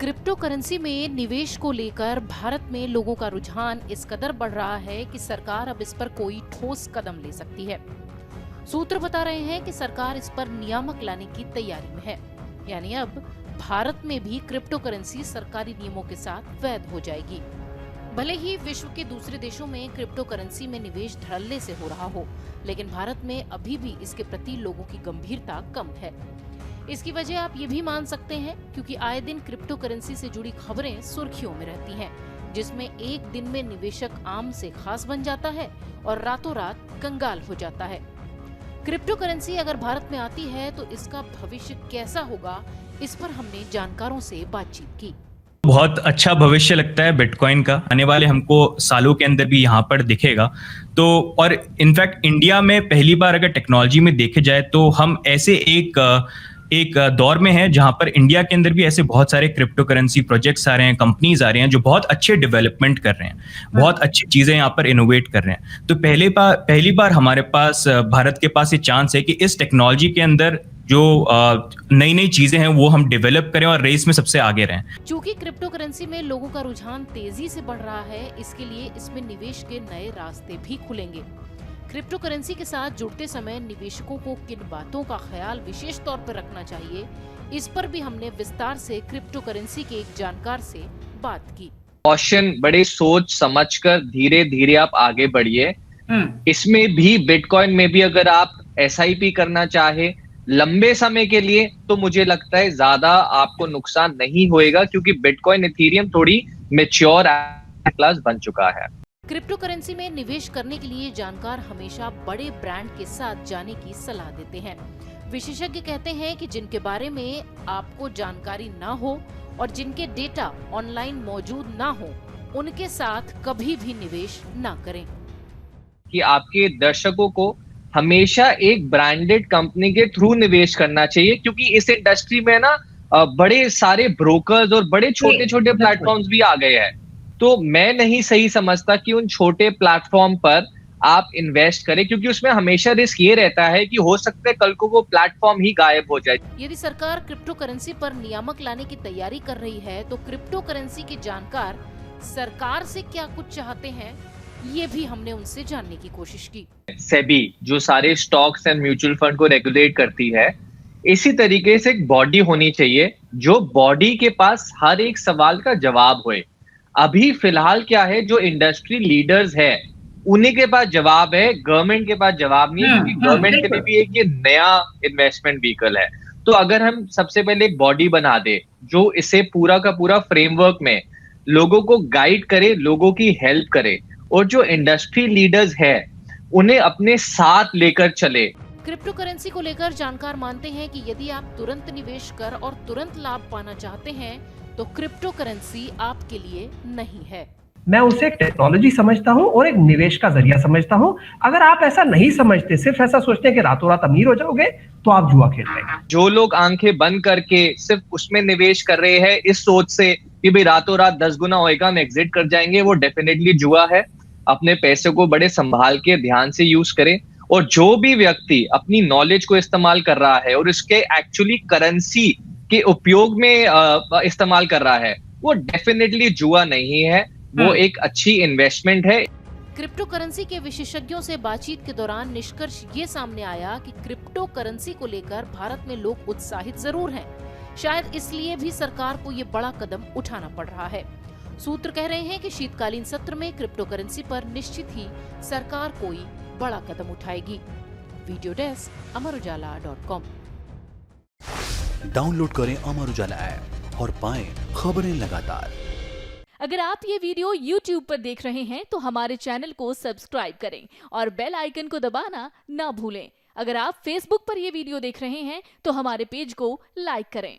Crypto currency में निवेश को लेकर भारत में लोगों का रुझान इस कदर बढ़ रहा है कि सरकार अब इस पर कोई ठोस कदम ले सकती है। सूत्र बता रहे हैं कि सरकार इस पर नियामक लाने की तैयारी में है, यानी अब भारत में भी क्रिप्टो करेंसी सरकारी नियमों के साथ वैध हो जाएगी। भले ही विश्व के दूसरे देशों में क्रिप्टो करेंसी में निवेश धड़ल्ले से हो रहा हो, लेकिन भारत में अभी भी इसके प्रति लोगों की गंभीरता कम है। इसकी वजह आप ये भी मान सकते हैं क्योंकि आए दिन क्रिप्टो करेंसी से जुड़ी खबरें सुर्खियों में रहती हैं, जिसमें एक दिन में निवेशक आम से खास बन जाता है और रातों रात कंगाल हो जाता है। क्रिप्टो करेंसी अगर भारत में आती है तो इसका भविष्य कैसा होगा, इस पर हमने जानकारों से बातचीत की। बहुत अच्छा भविष्य लगता है बिटकॉइन का, आने वाले हमको सालों के अंदर भी यहाँ पर दिखेगा। तो और इनफैक्ट इंडिया में पहली बार अगर टेक्नोलॉजी में देखे जाए तो हम ऐसे एक दौर में है जहां पर इंडिया के अंदर भी ऐसे बहुत सारे क्रिप्टो करेंसी प्रोजेक्ट्स आ रहे हैं, कंपनीज आ रहे हैं जो बहुत अच्छे डेवलपमेंट कर रहे हैं, बहुत अच्छी चीजें यहाँ पर इनोवेट कर रहे हैं। तो पहली बार हमारे पास भारत के पास ये चांस है कि इस टेक्नोलॉजी के अंदर जो नई नई चीजें हैं वो हम डेवलप करें और रेस में सबसे आगे रहें। चूंकि क्रिप्टो करेंसी में लोगों का रुझान तेजी से बढ़ रहा है, इसके लिए इसमें निवेश के नए रास्ते भी खुलेंगे। क्रिप्टो करेंसी के साथ जुड़ते समय निवेशकों को किन बातों का ख्याल विशेष तौर पर रखना चाहिए, इस पर भी हमने विस्तार से क्रिप्टो करेंसी के एक जानकार से बात की। कॉशन, बड़े सोच समझकर धीरे धीरे आप आगे बढ़िए। इसमें भी बिटकॉइन में भी अगर आप SIP करना चाहे लंबे समय के लिए तो मुझे लगता है ज्यादा आपको नुकसान नहीं होएगा, क्योंकि बिटकॉइन इथेरियम थोड़ी मैच्योर क्लास बन चुका है। क्रिप्टो करेंसी में निवेश करने के लिए जानकार हमेशा बड़े ब्रांड के साथ जाने की सलाह देते हैं। विशेषज्ञ कहते हैं कि जिनके बारे में आपको जानकारी ना हो और जिनके डेटा ऑनलाइन मौजूद ना हो, उनके साथ कभी भी निवेश ना करें। कि आपके दर्शकों को हमेशा एक ब्रांडेड कंपनी के थ्रू निवेश करना चाहिए, क्योंकि इस इंडस्ट्री में ना बड़े सारे ब्रोकर्स और बड़े छोटे छोटे प्लेटफॉर्म्स भी आ गए हैं। तो मैं नहीं सही समझता कि उन छोटे प्लेटफॉर्म पर आप इन्वेस्ट करें, क्योंकि उसमें हमेशा रिस्क ये रहता है कि हो सकता है कल को वो प्लेटफॉर्म ही गायब हो जाए। यदि सरकार क्रिप्टो करेंसी पर नियामक लाने की तैयारी कर रही है तो क्रिप्टो करेंसी के जानकार सरकार से क्या कुछ चाहते हैं, ये भी हमने उनसे जानने की कोशिश की। सेबी जो सारे स्टॉक्स एंड म्यूचुअल फंड को रेगुलेट करती है, इसी तरीके से एक बॉडी होनी चाहिए जो बॉडी के पास हर एक सवाल का जवाब होए। अभी फिलहाल क्या है, जो इंडस्ट्री लीडर्स है उन्हीं के पास जवाब है, गवर्नमेंट के पास जवाब नहीं है, क्योंकि गवर्नमेंट के लिए भी एक ये नया इन्वेस्टमेंट व्हीकल है। तो अगर हम सबसे पहले एक बॉडी बना दे जो इसे पूरा का पूरा फ्रेमवर्क में लोगों को गाइड करे, लोगों की हेल्प करे, और जो इंडस्ट्री लीडर्स है उन्हें अपने साथ लेकर चले। क्रिप्टो करेंसी को लेकर जानकार मानते हैं कि यदि आप तुरंत निवेश कर और तुरंत लाभ पाना चाहते हैं तो क्रिप्टो करेंसी आपके लिए नहीं है। मैं उसे एक टेक्नोलॉजी समझता हूं और एक निवेश का जरिया समझता हूं। अगर आप ऐसा नहीं समझते, सिर्फ ऐसा सोचते हैं कि रातों रात अमीर हो जाओगे, तो आप जुआ खेल रहे हैं। जो लोग आंखें बंद करके सिर्फ उसमें निवेश कर रहे हैं इस सोच से कि भाई रातों रात 10 गुना होएगा, हम एग्जिट कर जाएंगे, वो डेफिनेटली जुआ है। अपने पैसे को बड़े संभाल के ध्यान से यूज करें, और जो भी व्यक्ति अपनी नॉलेज को इस्तेमाल कर रहा है और इसके एक्चुअली करेंसी के उपयोग में इस्तेमाल कर रहा है, वो डेफिनेटली जुआ नहीं है, वो एक अच्छी इन्वेस्टमेंट है। क्रिप्टो करेंसी के विशेषज्ञों से बातचीत के दौरान निष्कर्ष ये सामने आया कि क्रिप्टो करेंसी को लेकर भारत में लोग उत्साहित जरूर हैं। शायद इसलिए भी सरकार को ये बड़ा कदम उठाना पड़ रहा है। सूत्र कह रहे हैं कि शीतकालीन सत्र में क्रिप्टो करेंसी पर निश्चित ही सरकार कोई बड़ा कदम उठाएगी। Video desk amarujala.com। डाउनलोड करें अमर उजाला ऐप और पाएं खबरें लगातार। अगर आप ये वीडियो YouTube पर देख रहे हैं तो हमारे चैनल को सब्सक्राइब करें और बेल आइकन को दबाना ना भूलें। अगर आप Facebook पर ये वीडियो देख रहे हैं तो हमारे पेज को लाइक करें।